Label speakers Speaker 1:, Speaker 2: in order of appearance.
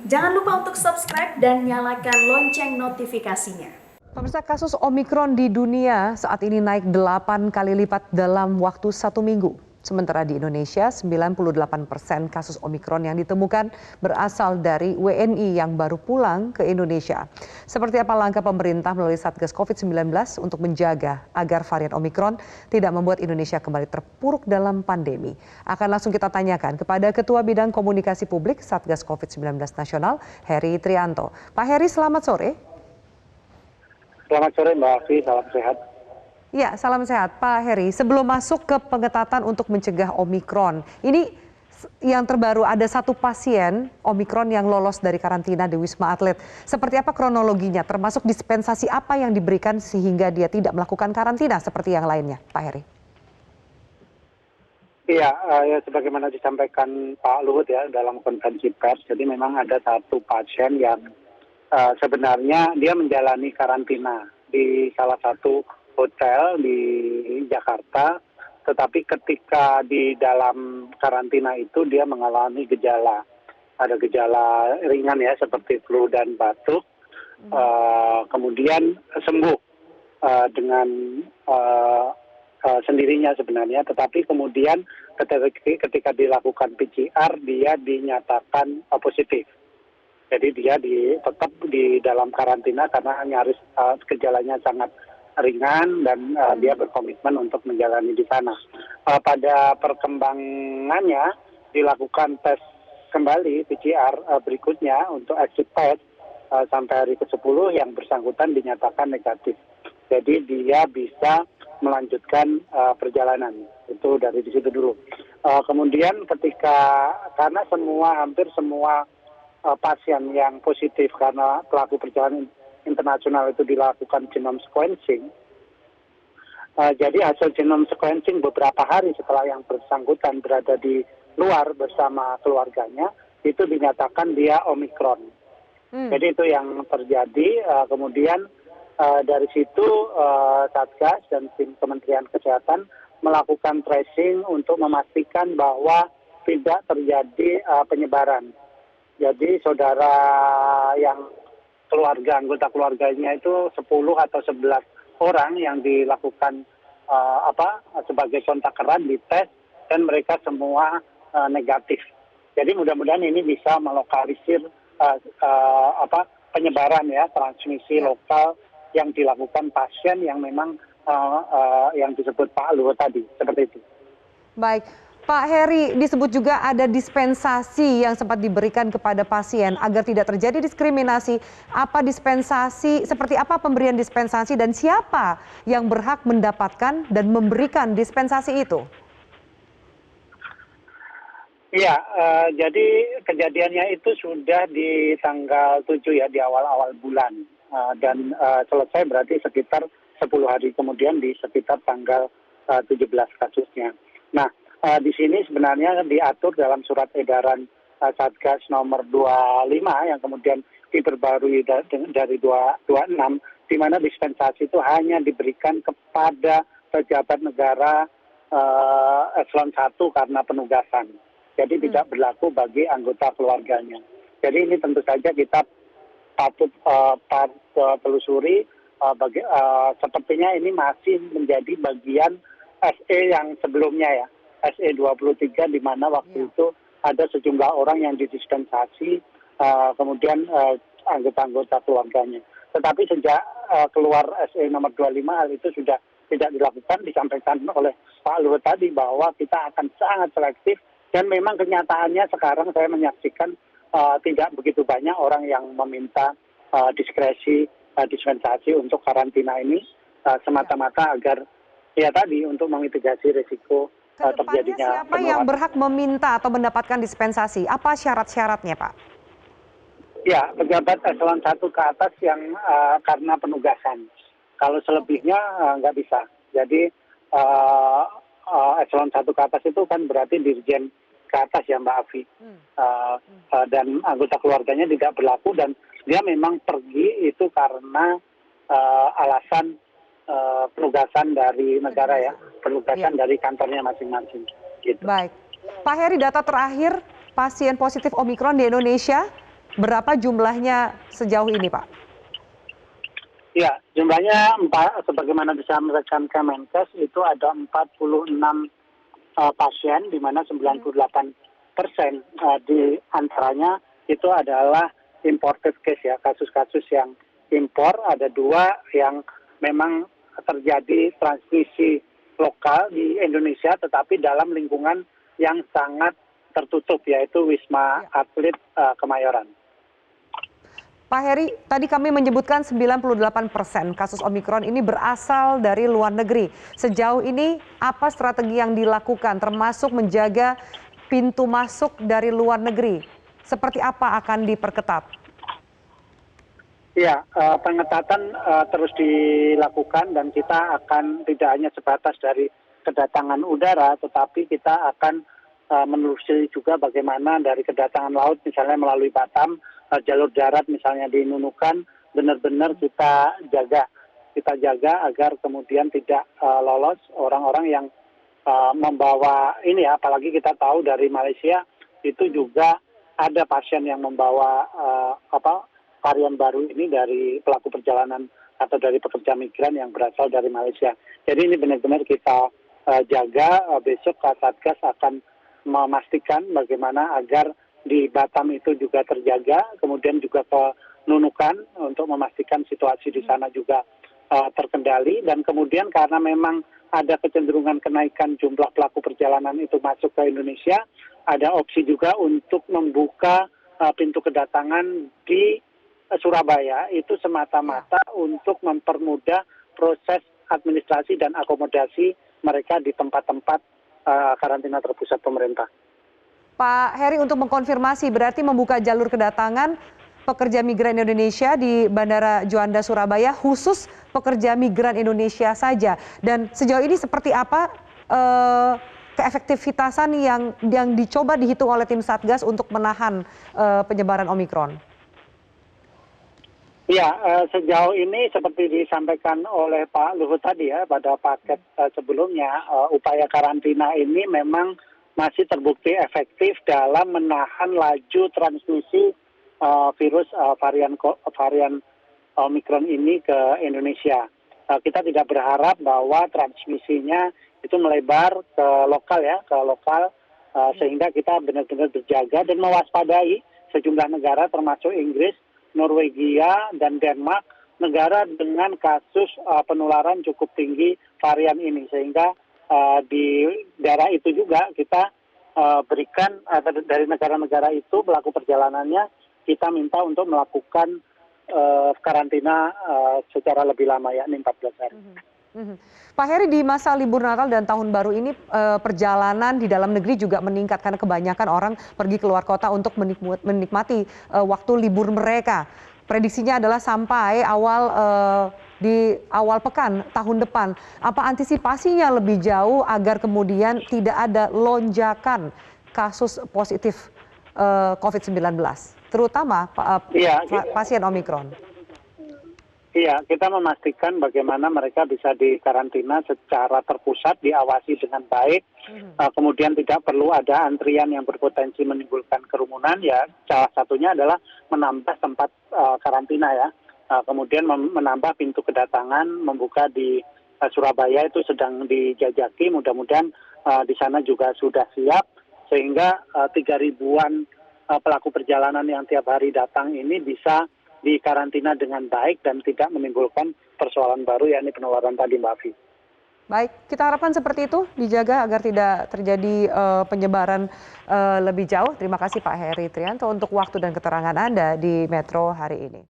Speaker 1: Jangan lupa untuk subscribe dan nyalakan lonceng notifikasinya.
Speaker 2: Pemirsa, kasus Omikron di dunia saat ini naik 8 kali lipat dalam waktu 1 minggu. Sementara di Indonesia, 98% kasus Omikron yang ditemukan berasal dari WNI yang baru pulang ke Indonesia. Seperti apa langkah pemerintah melalui Satgas COVID-19 untuk menjaga agar varian Omikron tidak membuat Indonesia kembali terpuruk dalam pandemi? Akan langsung kita tanyakan kepada Ketua Bidang Komunikasi Publik Satgas COVID-19 Nasional, Heri Trianto. Pak Heri, selamat sore.
Speaker 3: Selamat sore Mbak Afi, salam sehat.
Speaker 2: Ya, salam sehat Pak Heri. Sebelum masuk ke pengetatan untuk mencegah Omikron, ini yang terbaru ada 1 pasien Omikron yang lolos dari karantina di Wisma Atlet. Seperti apa kronologinya, termasuk dispensasi apa yang diberikan sehingga dia tidak melakukan karantina seperti yang lainnya, Pak Heri?
Speaker 3: Iya, ya sebagaimana disampaikan Pak Luhut ya dalam konferensi pers, jadi memang ada 1 pasien yang sebenarnya dia menjalani karantina di salah satu hotel di Jakarta, tetapi ketika di dalam karantina itu dia mengalami gejala. Ada gejala ringan ya seperti flu dan batuk, kemudian sembuh dengan sendirinya sebenarnya, tetapi kemudian ketika dilakukan PCR dia dinyatakan positif. Jadi dia tetap di dalam karantina karena nyaris gejalanya sangat ringan dan dia berkomitmen untuk menjalani di sana. Pada perkembangannya dilakukan tes kembali PCR berikutnya untuk exit test sampai hari ke-10 yang bersangkutan dinyatakan negatif. Jadi dia bisa melanjutkan perjalanan. Itu dari di situ dulu. Kemudian karena hampir semua pasien yang positif karena pelaku perjalanan internasional itu dilakukan genome sequencing. Jadi hasil genome sequencing beberapa hari setelah yang bersangkutan berada di luar bersama keluarganya, itu dinyatakan dia Omikron. Jadi itu yang terjadi. Kemudian dari situ Satgas dan tim Kementerian Kesehatan melakukan tracing untuk memastikan bahwa tidak terjadi penyebaran. Jadi saudara yang anggota keluarganya itu 10 atau 11 orang yang dilakukan sebagai kontak erat dites dan mereka semua negatif. Jadi mudah-mudahan ini bisa melokalisir penyebaran ya, transmisi lokal yang dilakukan pasien yang memang yang disebut Pak Luhut tadi, seperti itu.
Speaker 2: Baik. Pak Heri, disebut juga ada dispensasi yang sempat diberikan kepada pasien agar tidak terjadi diskriminasi. Seperti apa pemberian dispensasi dan siapa yang berhak mendapatkan dan memberikan dispensasi itu?
Speaker 3: Iya, jadi kejadiannya itu sudah di tanggal 7 ya, di awal-awal bulan. Dan selesai berarti sekitar 10 hari kemudian di sekitar tanggal 17 kasusnya. Nah, di sini sebenarnya diatur dalam surat edaran Satgas nomor 25 yang kemudian diperbarui dari 26, di mana dispensasi itu hanya diberikan kepada pejabat negara eselon 1 karena penugasan. Jadi tidak berlaku bagi anggota keluarganya. Jadi ini tentu saja kita patut telusuri, sepertinya ini masih menjadi bagian SE yang sebelumnya ya. SE 23 di mana waktu itu ada sejumlah orang yang didispensasi, kemudian anggota-anggota keluarganya. Tetapi sejak keluar SE nomor 25 hal itu sudah tidak dilakukan, disampaikan oleh Pak Luhut tadi bahwa kita akan sangat selektif dan memang kenyataannya sekarang saya menyaksikan tidak begitu banyak orang yang meminta dispensasi untuk karantina ini semata-mata agar ya tadi untuk memitigasi risiko terjadinya
Speaker 2: siapa yang berhak meminta atau mendapatkan dispensasi? Apa syarat-syaratnya, Pak?
Speaker 3: Ya, pejabat eselon 1 ke atas yang karena penugasan. Kalau selebihnya nggak bisa. Jadi eselon 1 ke atas itu kan berarti dirjen ke atas ya Mbak Afi. Dan anggota keluarganya tidak berlaku dan dia memang pergi itu karena alasan penugasan dari negara ya, penugasan dari kantornya masing-masing. Gitu.
Speaker 2: Baik, Pak Heri, data terakhir pasien positif Omikron di Indonesia Berapa jumlahnya sejauh ini, Pak?
Speaker 3: Ya, jumlahnya sebagaimana disampaikan Kemenkes itu ada 46 pasien, di mana 98% di antaranya itu adalah imported case ya, kasus-kasus yang impor. Ada 2 yang memang terjadi transmisi lokal di Indonesia, tetapi dalam lingkungan yang sangat tertutup, yaitu Wisma Atlet Kemayoran.
Speaker 2: Pak Heri, tadi kami menyebutkan 98% kasus Omikron ini berasal dari luar negeri. Sejauh ini apa strategi yang dilakukan termasuk menjaga pintu masuk dari luar negeri? Seperti apa akan diperketat?
Speaker 3: Ya, pengetatan terus dilakukan dan kita akan tidak hanya sebatas dari kedatangan udara, tetapi kita akan menelusuri juga bagaimana dari kedatangan laut, misalnya melalui Batam, jalur darat misalnya di Nunukan, benar-benar kita jaga agar kemudian tidak lolos orang-orang yang membawa ini ya, apalagi kita tahu dari Malaysia itu juga ada pasien yang membawa varian baru ini dari pelaku perjalanan atau dari pekerja migran yang berasal dari Malaysia. Jadi ini benar-benar kita jaga. Besok Satgas akan memastikan bagaimana agar di Batam itu juga terjaga, kemudian juga ke Nunukan untuk memastikan situasi di sana juga terkendali, dan kemudian karena memang ada kecenderungan kenaikan jumlah pelaku perjalanan itu masuk ke Indonesia, ada opsi juga untuk membuka pintu kedatangan di Surabaya itu semata-mata untuk mempermudah proses administrasi dan akomodasi mereka di tempat-tempat karantina terpusat pemerintah.
Speaker 2: Pak Heri, untuk mengkonfirmasi berarti membuka jalur kedatangan pekerja migran Indonesia di Bandara Juanda Surabaya khusus pekerja migran Indonesia saja. Dan sejauh ini seperti apa keefektivitasan yang dicoba dihitung oleh tim Satgas untuk menahan penyebaran Omikron?
Speaker 3: Ya, sejauh ini seperti disampaikan oleh Pak Luhut tadi ya, pada paket sebelumnya, upaya karantina ini memang masih terbukti efektif dalam menahan laju transmisi virus varian Omikron ini ke Indonesia. Kita tidak berharap bahwa transmisinya itu melebar ke lokal sehingga kita benar-benar berjaga dan mewaspadai sejumlah negara termasuk Inggris, Norwegia, dan Denmark, negara dengan kasus penularan cukup tinggi varian ini, sehingga di daerah itu juga kita berikan dari negara-negara itu pelaku perjalanannya kita minta untuk melakukan karantina secara lebih lama, yakni 14 hari.
Speaker 2: Pak Heri, di masa libur Natal dan Tahun Baru ini perjalanan di dalam negeri juga meningkat karena kebanyakan orang pergi keluar kota untuk menikmati waktu libur mereka. Prediksinya adalah sampai di awal pekan tahun depan. Apa antisipasinya lebih jauh agar kemudian tidak ada lonjakan kasus positif COVID-19, terutama pasien Omikron?
Speaker 3: Iya, kita memastikan bagaimana mereka bisa dikarantina secara terpusat, diawasi dengan baik, kemudian tidak perlu ada antrian yang berpotensi menimbulkan kerumunan. Ya, salah satunya adalah menambah tempat karantina ya. Kemudian menambah pintu kedatangan, membuka di Surabaya itu sedang dijajaki, mudah-mudahan di sana juga sudah siap, sehingga 3.000-an pelaku perjalanan yang tiap hari datang ini bisa dikarantina dengan baik dan tidak menimbulkan persoalan baru, yakni penularan tadi, Mbak Afi.
Speaker 2: Baik, kita harapkan seperti itu, dijaga agar tidak terjadi penyebaran lebih jauh. Terima kasih Pak Heri Trianto untuk waktu dan keterangan Anda di Metro hari ini.